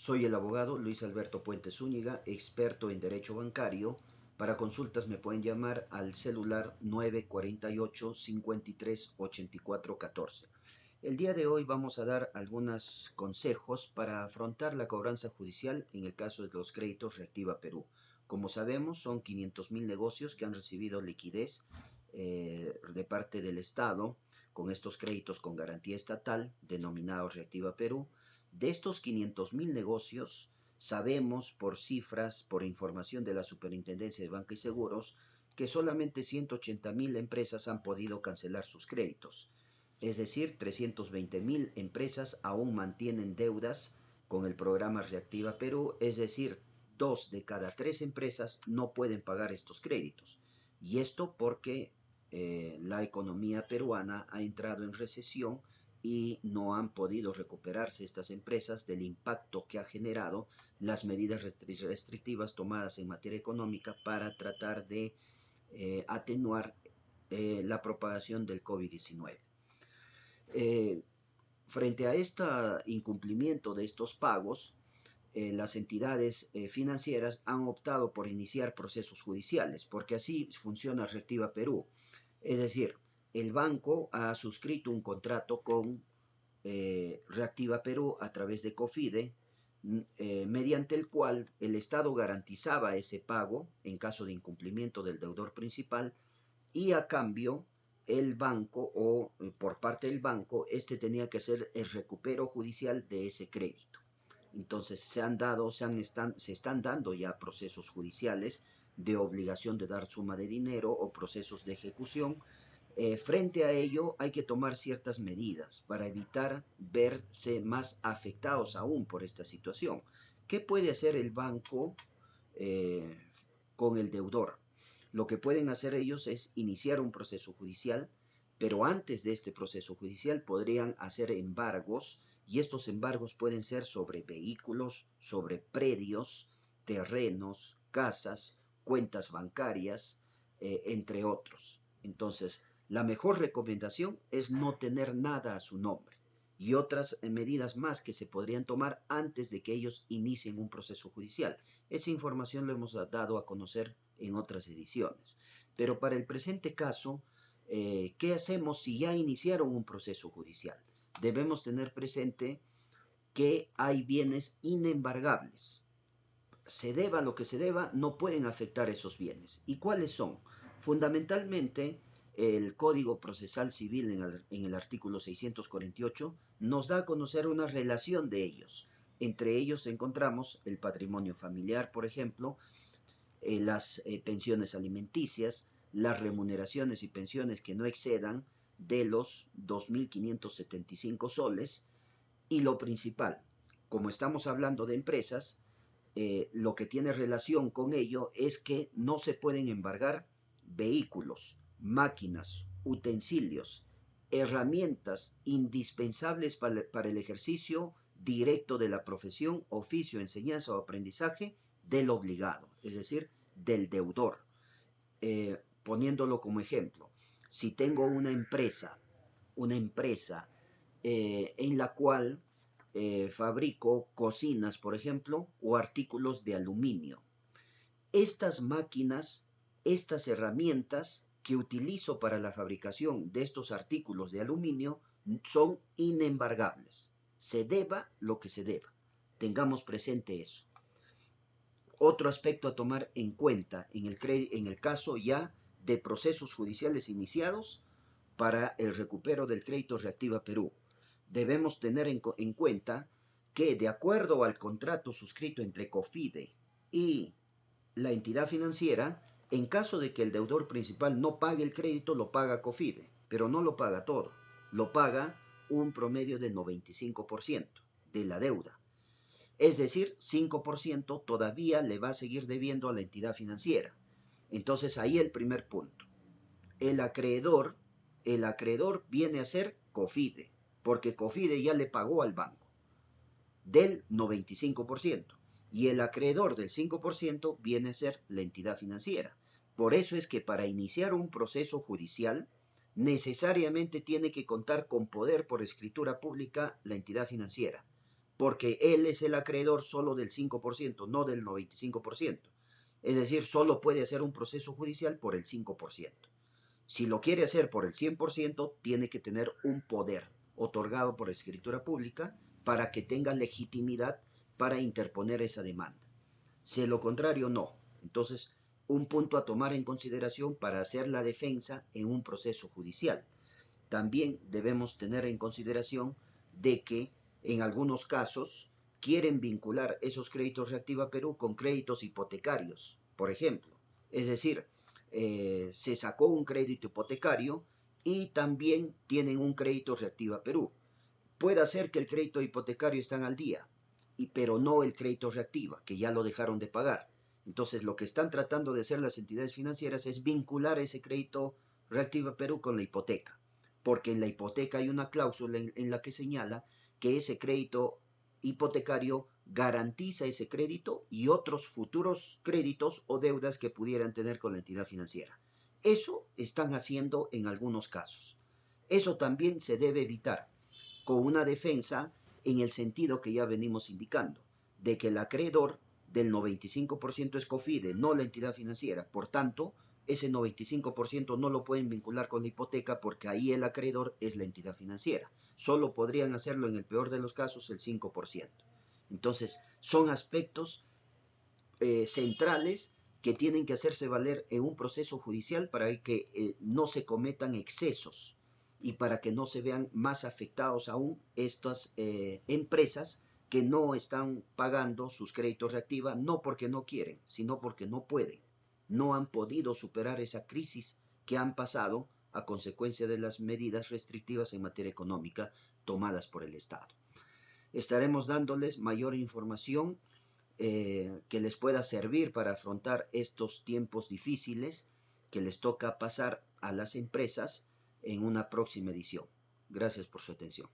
Soy el abogado Luis Alberto Puente Zúñiga, experto en derecho bancario. Para consultas me pueden llamar al celular 948-538414. El día de hoy vamos a dar algunos consejos para afrontar la cobranza judicial en el caso de los créditos Reactiva Perú. Como sabemos, son 500.000 negocios que han recibido liquidez de parte del Estado con estos créditos con garantía estatal denominados Reactiva Perú. De estos 500.000 negocios, sabemos por cifras, por información de la Superintendencia de Banca y Seguros, que solamente 180.000 empresas han podido cancelar sus créditos. Es decir, 320.000 empresas aún mantienen deudas con el programa Reactiva Perú, es decir, 2 de cada 3 empresas no pueden pagar estos créditos. Y esto porque la economía peruana ha entrado en recesión y no han podido recuperarse estas empresas del impacto que ha generado las medidas restrictivas tomadas en materia económica para tratar de atenuar la propagación del COVID-19. Frente a este incumplimiento de estos pagos, las entidades financieras han optado por iniciar procesos judiciales, porque así funciona Reactiva Perú. Es decir, el banco ha suscrito un contrato con Reactiva Perú a través de COFIDE, mediante el cual el Estado garantizaba ese pago en caso de incumplimiento del deudor principal, y a cambio el banco o por parte del banco, tenía que hacer el recupero judicial de ese crédito. Entonces se están dando ya procesos judiciales de obligación de dar suma de dinero o procesos de ejecución. Frente a ello hay que tomar ciertas medidas para evitar verse más afectados aún por esta situación. ¿Qué puede hacer el banco con el deudor? Lo que pueden hacer ellos es iniciar un proceso judicial, pero antes de este proceso judicial podrían hacer embargos, y estos embargos pueden ser sobre vehículos, sobre predios, terrenos, casas, cuentas bancarias, entre otros. Entonces, la mejor recomendación es no tener nada a su nombre y otras medidas más que se podrían tomar antes de que ellos inicien un proceso judicial. Esa información lo hemos dado a conocer en otras ediciones. Pero para el presente caso, ¿qué hacemos si ya iniciaron un proceso judicial? Debemos tener presente que hay bienes inembargables. Se deba lo que se deba, no pueden afectar esos bienes. ¿Y cuáles son? Fundamentalmente, el Código Procesal Civil en el artículo 648 nos da a conocer una relación de ellos. Entre ellos encontramos el patrimonio familiar, por ejemplo, las pensiones alimenticias, las remuneraciones y pensiones que no excedan de los 2.575 soles, y lo principal, como estamos hablando de empresas, lo que tiene relación con ello es que no se pueden embargar vehículos, máquinas, utensilios, herramientas indispensables para el ejercicio directo de la profesión, oficio, enseñanza o aprendizaje del obligado, es decir, del deudor. Poniéndolo como ejemplo, si tengo una empresa en la cual fabrico cocinas, por ejemplo, o artículos de aluminio. Estas máquinas, estas herramientas que utilizo para la fabricación de estos artículos de aluminio son inembargables. Se deba lo que se deba. Tengamos presente eso. Otro aspecto a tomar en cuenta en el caso ya de procesos judiciales iniciados para el recupero del crédito Reactiva Perú. Debemos tener en cuenta que, de acuerdo al contrato suscrito entre COFIDE y la entidad financiera, en caso de que el deudor principal no pague el crédito, lo paga COFIDE, pero no lo paga todo, lo paga un promedio de 95% de la deuda. Es decir, 5% todavía le va a seguir debiendo a la entidad financiera. Entonces ahí el primer punto. El acreedor viene a ser COFIDE, porque COFIDE ya le pagó al banco del 95%, y el acreedor del 5% viene a ser la entidad financiera. Por eso es que para iniciar un proceso judicial, necesariamente tiene que contar con poder por escritura pública la entidad financiera, porque él es el acreedor solo del 5%, no del 95%. Es decir, solo puede hacer un proceso judicial por el 5%. Si lo quiere hacer por el 100%, tiene que tener un poder otorgado por escritura pública para que tenga legitimidad para interponer esa demanda. Si lo contrario, no. Entonces, un punto a tomar en consideración para hacer la defensa en un proceso judicial. También debemos tener en consideración de que en algunos casos quieren vincular esos créditos Reactiva Perú con créditos hipotecarios, por ejemplo. Es decir, se sacó un crédito hipotecario y también tienen un crédito Reactiva Perú. Puede ser que el crédito hipotecario está al día, pero no el crédito Reactiva, que ya lo dejaron de pagar. Entonces, lo que están tratando de hacer las entidades financieras es vincular ese crédito Reactiva Perú con la hipoteca, porque en la hipoteca hay una cláusula en la que señala que ese crédito hipotecario garantiza ese crédito y otros futuros créditos o deudas que pudieran tener con la entidad financiera. Eso están haciendo en algunos casos. Eso también se debe evitar con una defensa en el sentido que ya venimos indicando, de que el acreedor del 95% es COFIDE, no la entidad financiera. Por tanto, ese 95% no lo pueden vincular con la hipoteca porque ahí el acreedor es la entidad financiera. Solo podrían hacerlo en el peor de los casos el 5%. Entonces, son aspectos centrales que tienen que hacerse valer en un proceso judicial para que no se cometan excesos y para que no se vean más afectados aún estas empresas que no están pagando sus créditos Reactiva, no porque no quieren, sino porque no pueden. No han podido superar esa crisis que han pasado a consecuencia de las medidas restrictivas en materia económica tomadas por el Estado. Estaremos dándoles mayor información que les pueda servir para afrontar estos tiempos difíciles que les toca pasar a las empresas en una próxima edición. Gracias por su atención.